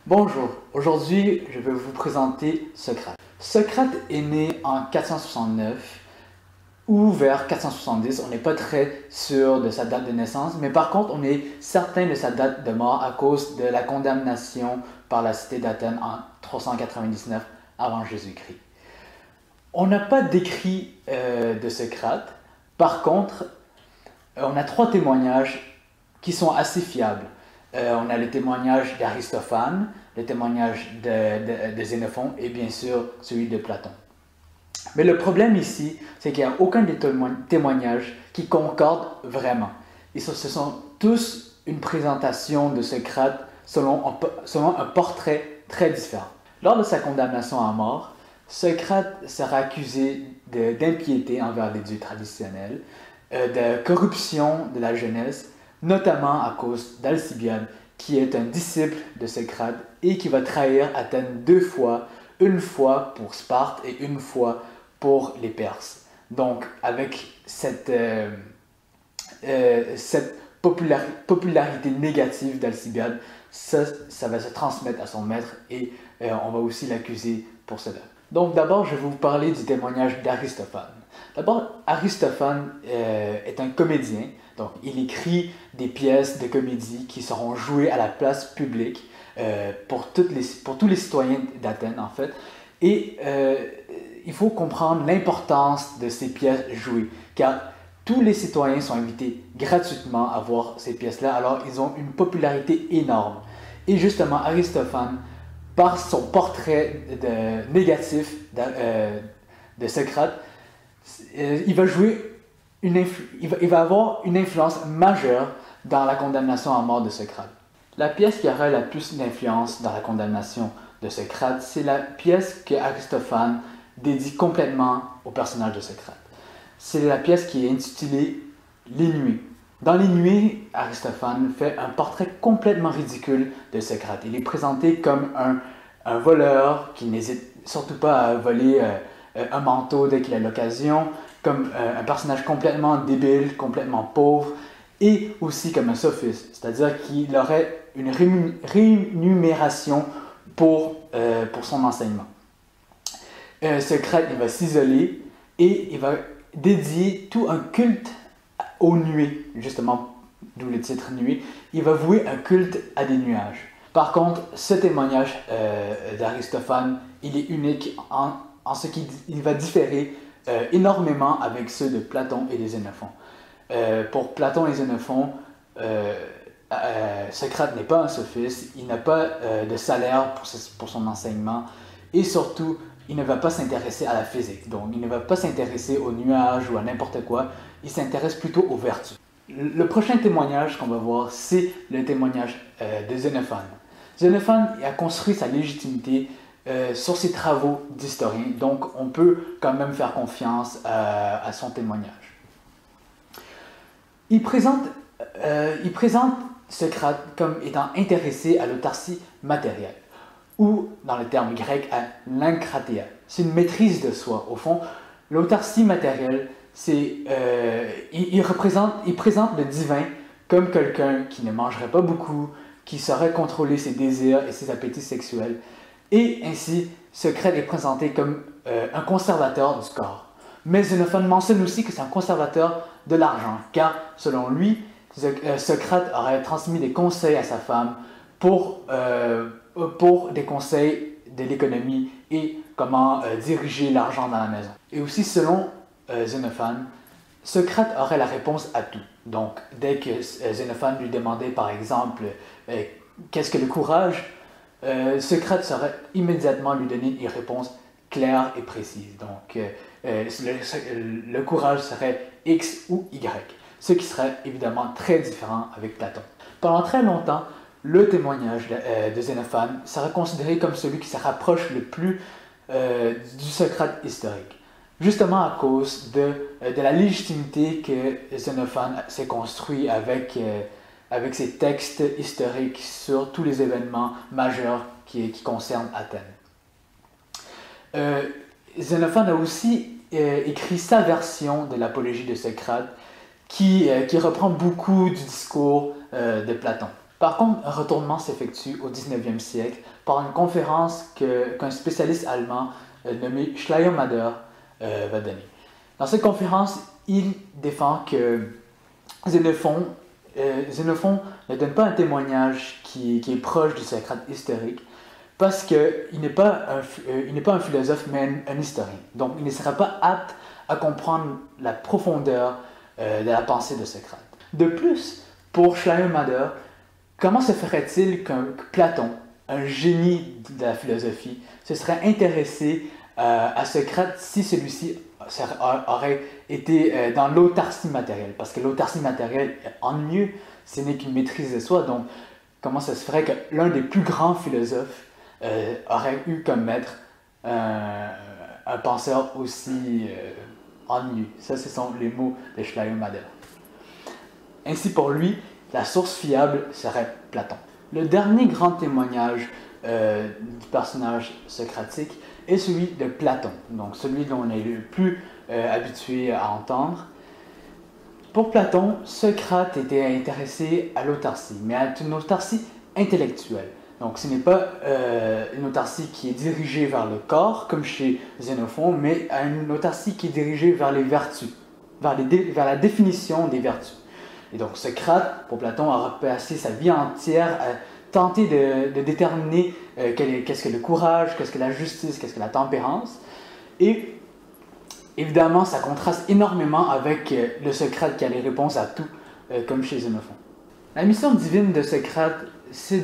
Bonjour, aujourd'hui je vais vous présenter Socrate. Socrate est né en 469 ou vers 470, on n'est pas très sûr de sa date de naissance, mais par contre on est certain de sa date de mort à cause de la condamnation par la cité d'Athènes en 399 avant Jésus-Christ. On n'a pas d'écrit de Socrate, par contre on a trois témoignages qui sont assez fiables. On a le témoignage d'Aristophane, le témoignage de Xénophon et bien sûr celui de Platon. Mais le problème ici, c'est qu'il n'y a aucun des témoignages qui concorde vraiment. Ce sont tous une présentation de Socrate selon un portrait très différent. Lors de sa condamnation à mort, Socrate sera accusé d'impiété envers les dieux traditionnels, de corruption de la jeunesse, notamment à cause d'Alcibiade, qui est un disciple de Socrate et qui va trahir Athènes deux fois, une fois pour Sparte et une fois pour les Perses. Donc, avec cette popularité négative d'Alcibiade, ça va se transmettre à son maître et on va aussi l'accuser pour cela. Donc, d'abord, je vais vous parler du témoignage d'Aristophane. D'abord, Aristophane est un comédien, donc il écrit des pièces de comédie qui seront jouées à la place publique pour tous les citoyens d'Athènes, en fait. Et il faut comprendre l'importance de ces pièces jouées, car tous les citoyens sont invités gratuitement à voir ces pièces-là, alors ils ont une popularité énorme. Et justement, Aristophane, par son portrait négatif de Socrate, il va avoir une influence majeure dans la condamnation à mort de Socrate. La pièce qui aura la plus d'influence dans la condamnation de Socrate, c'est la pièce que Aristophane dédie complètement au personnage de Socrate. C'est la pièce qui est intitulée « Les Nuées ». Dans Les Nuées, Aristophane fait un portrait complètement ridicule de Socrate. Il est présenté comme un voleur qui n'hésite surtout pas à voler un manteau dès qu'il a l'occasion, comme un personnage complètement débile, complètement pauvre, et aussi comme un sophiste, c'est-à-dire qu'il aurait une rémunération pour son enseignement. Socrate, il va s'isoler et il va dédier tout un culte aux nuées, justement, d'où le titre Nuées. Il va vouer un culte à des nuages. Par contre, ce témoignage d'Aristophane, il est unique en ce qu'il va différer énormément avec ceux de Platon et de Xénophon. Pour Platon et Xénophon, Socrate n'est pas un sophiste, il n'a pas de salaire pour son enseignement et surtout, il ne va pas s'intéresser à la physique. Donc, il ne va pas s'intéresser aux nuages ou à n'importe quoi, il s'intéresse plutôt aux vertus. Le prochain témoignage qu'on va voir, c'est le témoignage de Xénophane. Xénophane a construit sa légitimité sur ses travaux d'historien, donc on peut quand même faire confiance à son témoignage. Il présente Socrate comme étant intéressé à l'autarcie matérielle, ou dans le terme grec à l'enkratéia. C'est une maîtrise de soi. Au fond, l'autarcie matérielle, il présente le divin comme quelqu'un qui ne mangerait pas beaucoup, qui saurait contrôler ses désirs et ses appétits sexuels. Et ainsi, Socrate est présenté comme un conservateur du corps. Mais Xénophone mentionne aussi que c'est un conservateur de l'argent, car selon lui, Socrate aurait transmis des conseils à sa femme pour des conseils de l'économie et comment diriger l'argent dans la maison. Et aussi, selon Xénophane, Socrate aurait la réponse à tout. Donc, dès que Xénophane lui demandait, par exemple, qu'est-ce que le courage, Socrate saurait immédiatement lui donner une réponse claire et précise. Donc, le courage serait X ou Y, ce qui serait évidemment très différent avec Platon. Pendant très longtemps, le témoignage de Xénophane sera considéré comme celui qui se rapproche le plus du Socrate historique, justement à cause de la légitimité que Xénophane s'est construit avec ses textes historiques sur tous les événements majeurs qui concernent Athènes. Xénophane a aussi écrit sa version de l'apologie de Socrate qui reprend beaucoup du discours de Platon. Par contre, un retournement s'effectue au 19e siècle par une conférence qu'un spécialiste allemand nommé Schleiermacher va donner. Dans cette conférence, il défend que Xénophon ne donne pas un témoignage qui est proche du Socrate historique parce qu'il n'est pas un philosophe mais un historien. Donc il ne sera pas apte à comprendre la profondeur de la pensée de Socrate. De plus, pour Schleiermacher, comment se ferait-il que Platon, un génie de la philosophie, se serait intéressé à Socrate si celui-ci aurait été dans l'autarcie matérielle? Parce que l'autarcie matérielle, ennuyeux, ce n'est qu'une maîtrise de soi. Donc, comment ça se ferait que l'un des plus grands philosophes aurait eu comme maître un penseur aussi ennuyeux? Ça, ce sont les mots de Schleiermacher. Ainsi, pour lui, la source fiable serait Platon. Le dernier grand témoignage du personnage socratique est celui de Platon, donc celui dont on est le plus habitué à entendre. Pour Platon, Socrate était intéressé à l'autarcie, mais à une autarcie intellectuelle. Donc ce n'est pas une autarcie qui est dirigée vers le corps, comme chez Xénophon, mais à une autarcie qui est dirigée vers les vertus, vers la définition des vertus. Et donc Socrate, pour Platon, a passé sa vie entière à tenter de déterminer qu'est-ce que le courage, qu'est-ce que la justice, qu'est-ce que la tempérance. Et évidemment, ça contraste énormément avec le Socrate qui a les réponses à tout, comme chez Xénophon. La mission divine de Socrate, c'est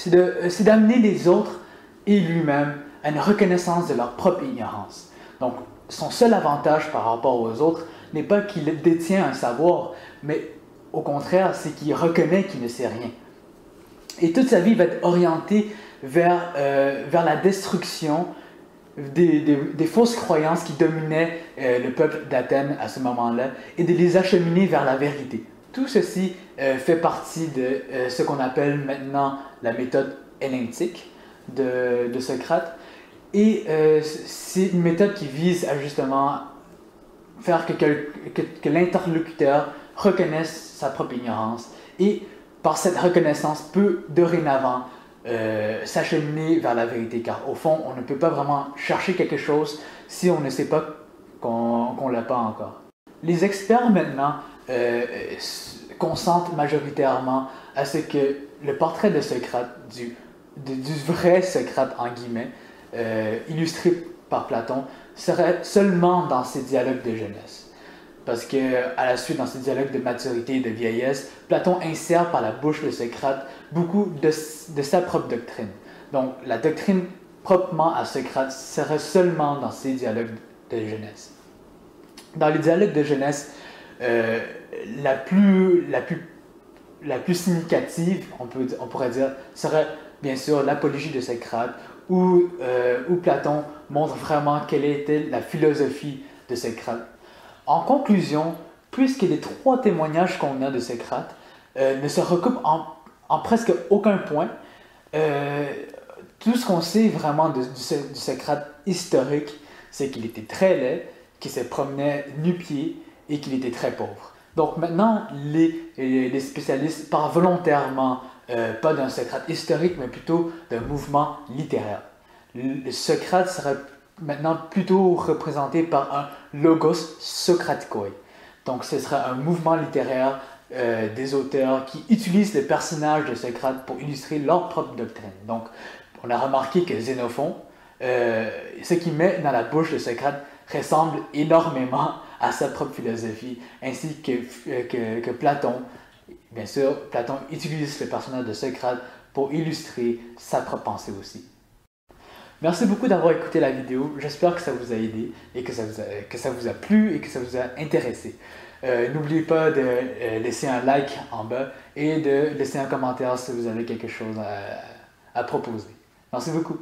d'amener les autres et lui-même à une reconnaissance de leur propre ignorance. Donc, son seul avantage par rapport aux autres n'est pas qu'il détient un savoir, mais au contraire, c'est qu'il reconnaît qu'il ne sait rien. Et toute sa vie va être orientée vers la destruction des fausses croyances qui dominaient le peuple d'Athènes à ce moment-là et de les acheminer vers la vérité. Tout ceci fait partie de ce qu'on appelle maintenant la méthode hellénique de Socrate. Et c'est une méthode qui vise à justement faire que l'interlocuteur reconnaisse sa propre ignorance et par cette reconnaissance peut dorénavant s'acheminer vers la vérité, car au fond, on ne peut pas vraiment chercher quelque chose si on ne sait pas qu'on ne l'a pas encore. Les experts maintenant consentent majoritairement à ce que le portrait de Socrate, du vrai Socrate en guillemets, illustré par Platon, serait seulement dans ses dialogues de jeunesse. Parce qu'à la suite, dans ses dialogues de maturité et de vieillesse, Platon insère par la bouche de Socrate beaucoup de sa propre doctrine. Donc, la doctrine proprement à Socrate serait seulement dans ses dialogues de jeunesse. Dans les dialogues de jeunesse, la plus significative, on pourrait dire, serait bien sûr l'apologie de Socrate, où Platon montre vraiment quelle était la philosophie de Socrate. En conclusion, puisque les 3 témoignages qu'on a de Socrate ne se recoupent en presque aucun point, tout ce qu'on sait vraiment du Socrate historique, c'est qu'il était très laid, qu'il se promenait nu-pieds et qu'il était très pauvre. Donc maintenant, les spécialistes parlent volontairement pas d'un Socrate historique, mais plutôt d'un mouvement littéraire. Le Socrate serait maintenant plutôt représenté par un logos socratikoi. Donc ce serait un mouvement littéraire des auteurs qui utilisent le personnage de Socrate pour illustrer leur propre doctrine. Donc on a remarqué que Xénophon, ce qu'il met dans la bouche de Socrate ressemble énormément à sa propre philosophie, ainsi que Platon. Bien sûr, Platon utilise le personnage de Socrate pour illustrer sa propre pensée aussi. Merci beaucoup d'avoir écouté la vidéo, j'espère que ça vous a aidé et que ça vous a plu et que ça vous a intéressé. N'oubliez pas de laisser un like en bas et de laisser un commentaire si vous avez quelque chose à proposer. Merci beaucoup.